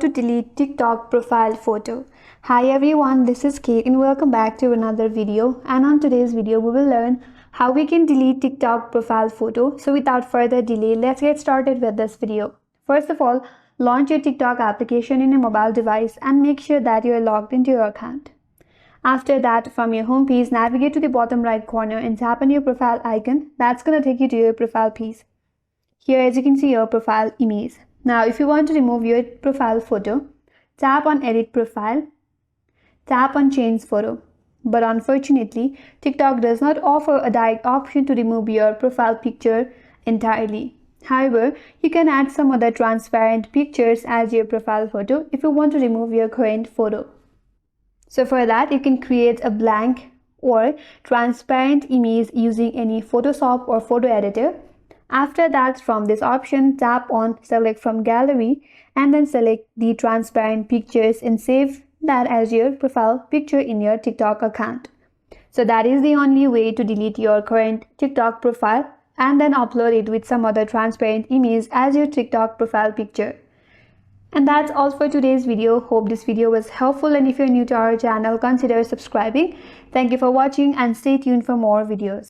to delete TikTok profile photo. Hi everyone, this is Kate and welcome back to another video. And on today's video, we will learn how we can delete TikTok profile photo. So without further delay, let's get started with this video. First of all, launch your TikTok application in a mobile device and make sure that you are logged into your account. After that, from your home page, navigate to the bottom right corner and tap on your profile icon. That's going to take you to your profile piece. Here, as you can see, your profile image. Now, if you want to remove your profile photo, tap on Edit Profile, tap on Change Photo. But unfortunately, TikTok does not offer a direct option to remove your profile picture entirely. However, you can add some other transparent pictures as your profile photo if you want to remove your current photo. So for that, you can create a blank or transparent image using any Photoshop or photo editor. After that, from this option, tap on Select from Gallery and then select the transparent pictures and save that as your profile picture in your TikTok account. So that is the only way to delete your current TikTok profile and then upload it with some other transparent image as your TikTok profile picture. And that's all for today's video. Hope this video was helpful, and if you're new to our channel, consider subscribing. Thank you for watching and stay tuned for more videos.